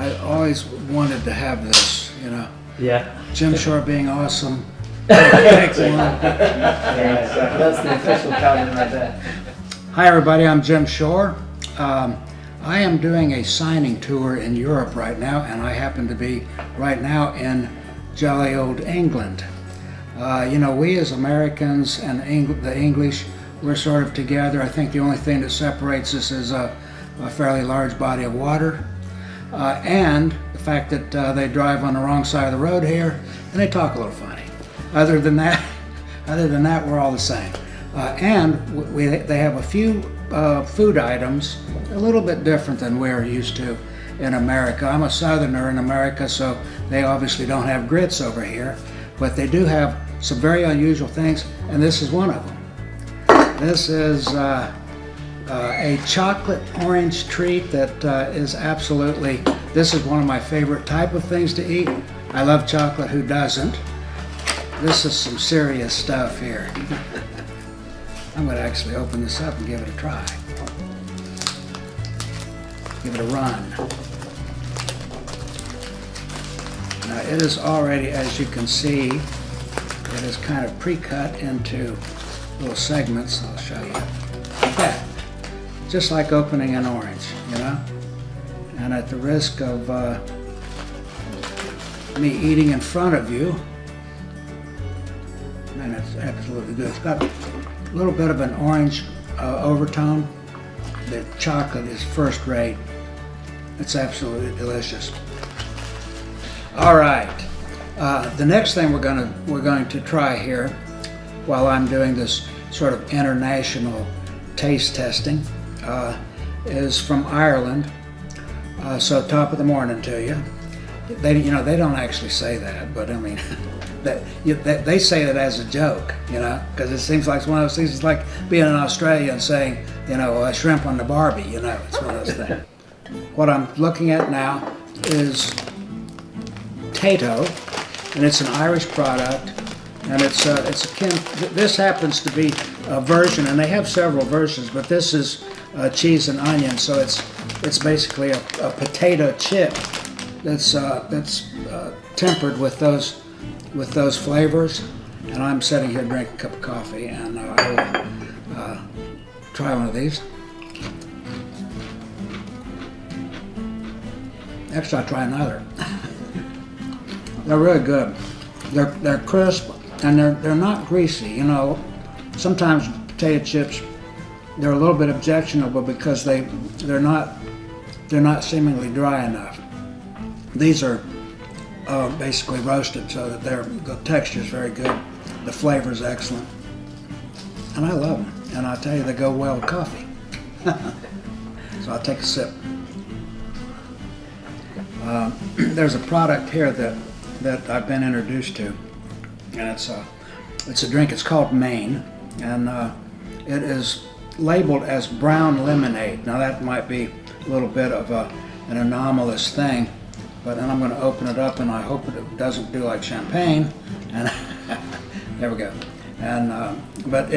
I always wanted to have this, you know. Yeah. Jim Shore being awesome. Take one. Yeah, that's the official countdown right there. Hi everybody, I'm Jim Shore. I am doing a signing tour in Europe right now, and I happen to be right now in jolly old England. You know, we as Americans and the English, we're sort of together. I think the only thing that separates us is a fairly large body of water, and the fact that they drive on the wrong side of the road here, and they talk a little funny. Other than that, we're all the same. And they have a few food items a little bit different than we're used to in America. I'm a Southerner in America, so they obviously don't have grits over here, but they do have some very unusual things, and this is one of them. This is a chocolate orange treat that is absolutely, this is one of my favorite type of things to eat. I love chocolate, who doesn't? This is some serious stuff here. I'm going to actually open this up and give it a try. Give it a run. Now it is already, as you can see, it is kind of pre-cut into little segments. I'll show you. Like that. Just like opening an orange, you know? And at the risk of me eating in front of you, and it's absolutely good. It's got a little bit of an orange overtone. The chocolate is first rate. It's absolutely delicious. All right, the next thing we're going to try here, while I'm doing this sort of international taste testing, is from Ireland. So top of the morning to you. They don't actually say that, but I mean, they say that as a joke, you know, because it seems like it's one of those things. It's like being in Australia and saying, you know, shrimp on the Barbie, you know, it's one of those things. What I'm looking at now is Tayto, and it's an Irish product, and it's akin. This happens to be a version, and they have several versions, but this is cheese and onion, so it's basically a potato chip that's tempered with those flavors. And I'm sitting here drinking a cup of coffee, and I will try one of these. Actually, I'll try another. They're really good. They're crisp, and they're not greasy. You know, sometimes potato chips, they're a little bit objectionable because they're not seemingly dry enough. These are basically roasted, so that the texture is very good. The flavor is excellent, and I love them. And I'll tell you, they go well with coffee. So I'll take a sip. There's a product here that I've been introduced to, and it's a drink. It's called Maine, and it is labeled as brown lemonade. Now that might be a little bit of an anomalous thing, but then I'm going to open it up, and I hope it doesn't do like champagne. And there we go. And but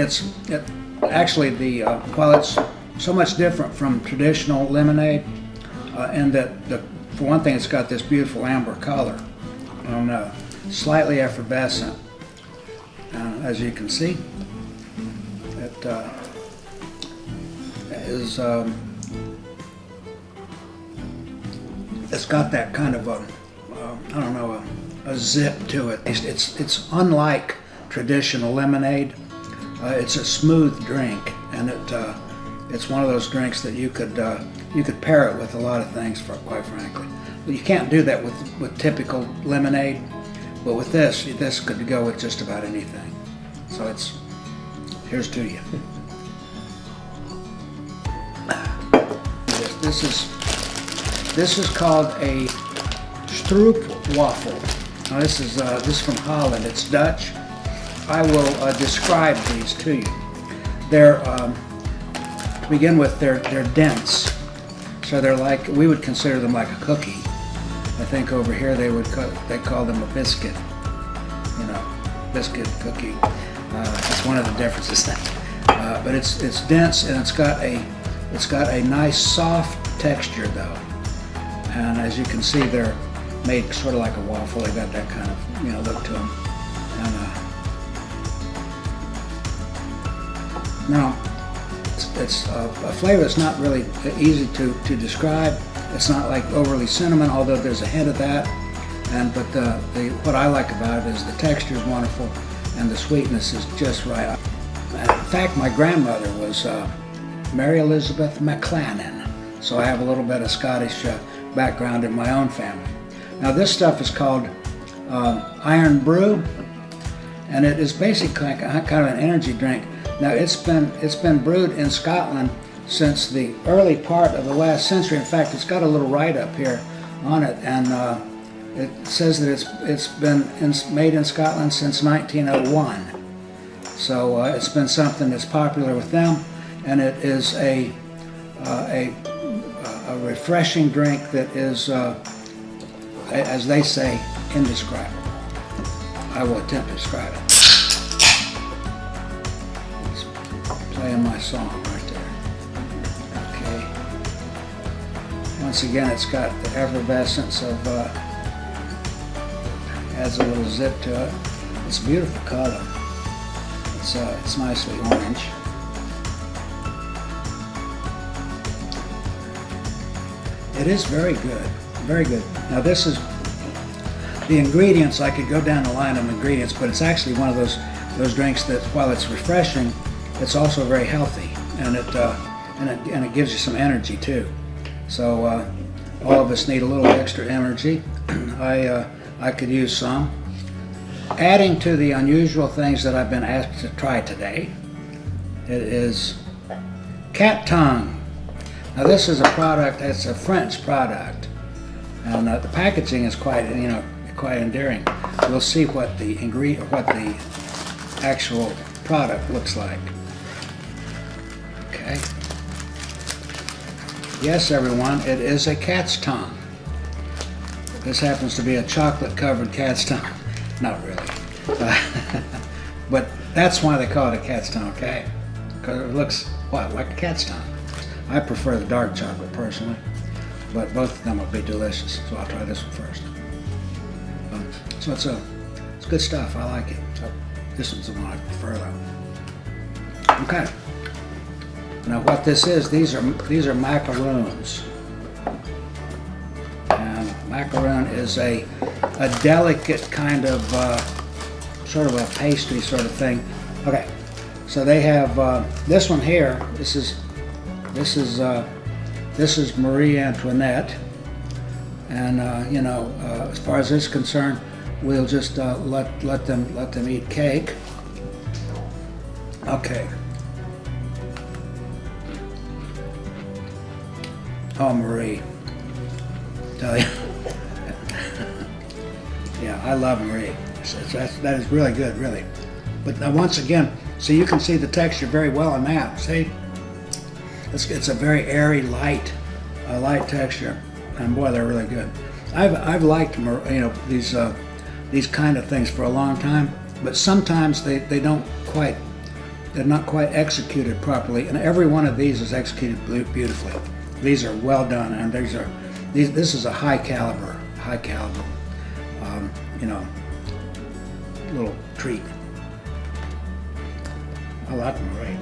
actually while it's so much different from traditional lemonade, and that for one thing, it's got this beautiful amber color, and slightly effervescent. As you can see, it is. It's got that kind of a zip to it. It's unlike traditional lemonade. It's a smooth drink, and it's one of those drinks that you could pair it with a lot of things, quite frankly. But you can't do that with typical lemonade, but with this could go with just about anything. So here's to you. This is called a stroopwafel. Now this is from Holland. It's Dutch. I will describe these to you. They're to begin with, they're dense. So they're like, we would consider them like a cookie. I think over here they call them a biscuit. You know, biscuit cookie. That's one of the differences. But it's dense, and it's got a nice soft texture though. And as you can see, they're made sort of like a waffle. They got that kind of, look to them. And now, it's a flavor that's not really easy to describe. It's not like overly cinnamon, although there's a hint of that. But what I like about it is the texture is wonderful, and the sweetness is just right. In fact, my grandmother was Mary Elizabeth McLannan, so I have a little bit of Scottish background in my own family. Now this stuff is called Iron Brew, and it is basically kind of an energy drink. Now it's been brewed in Scotland since the early part of the last century. In fact, it's got a little write-up here on it, and it says that it's been made in Scotland since 1901. So it's been something that's popular with them, and it is a refreshing drink that is, as they say, indescribable. I will attempt to describe it. It's playing my song right there. Okay. Once again, it's got the effervescence of, adds a little zip to it. It's a beautiful color. It's nicely orange. It is very good, very good. Now this is the ingredients. I could go down the line of ingredients, but it's actually one of those drinks that, while it's refreshing, it's also very healthy, and it gives you some energy too. So all of us need a little extra energy. I could use some. Adding to the unusual things that I've been asked to try today, it is cat tongue. Now this is a product, it's a French product, and the packaging is quite endearing. We'll see what the actual product looks like. Okay. Yes, everyone, it is a cat's tongue. This happens to be a chocolate-covered cat's tongue. Not really. But that's why they call it a cat's tongue, okay? Because it looks, what, like a cat's tongue. I prefer the dark chocolate personally, but both of them would be delicious. So I'll try this one first. So it's good stuff. I like it. So this one's the one I prefer though. Okay. Now what this is, these are macaroons. And macaroon is a delicate kind of sort of a pastry sort of thing. Okay. So they have this one here. This is Marie Antoinette, and as far as this is concerned, we'll just let them eat cake. Okay. Oh, Marie, tell you, yeah, I love Marie. That is really good, really. But now once again, so you can see the texture very well in that. See. It's a very airy, light texture, and boy, they're really good. I've liked these kind of things for a long time, but sometimes they're not quite executed properly, and every one of these is executed beautifully. These are well done, and this is a high caliber, little treat. I like them great.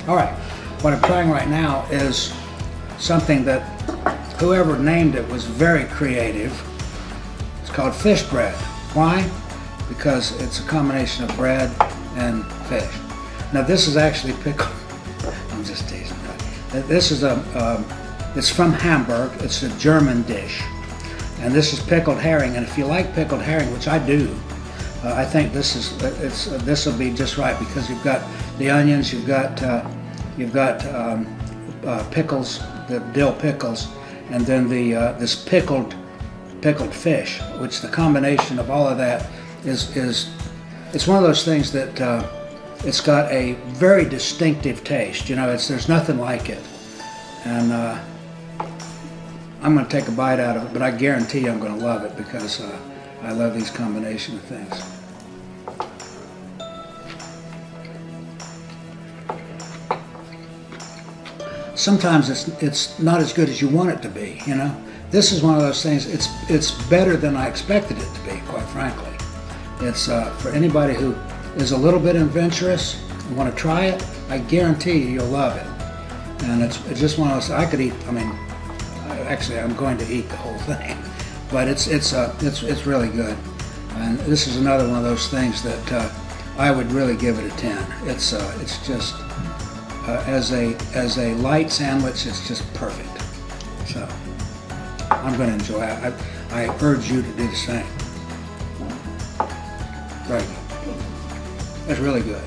All right. What I'm trying right now is something that whoever named it was very creative. It's called fish bread. Why? Because it's a combination of bread and fish. Now this is actually pickled. I'm just teasing. This is it's from Hamburg. It's a German dish, and this is pickled herring. And if you like pickled herring, which I do, I think this will be just right, because you've got the onions, you've got pickles, the dill pickles, and then this pickled fish, which the combination of all of that is it's one of those things that it's got a very distinctive taste. There's nothing like it, and I'm going to take a bite out of it, but I guarantee I'm going to love it, because I love these combination of things. Sometimes it's not as good as you want it to be, this is one of those things, it's better than I expected it to be, quite frankly. It's for anybody who is a little bit adventurous and want to try it, I guarantee you'll love it. And it's just one of those, I could eat, I mean, actually I'm going to eat the whole thing, but it's really good. And this is another one of those things that I would really give it a 10. It's just, as a light sandwich, it's just perfect. So, I'm going to enjoy it. I urge you to do the same. Right. That's really good.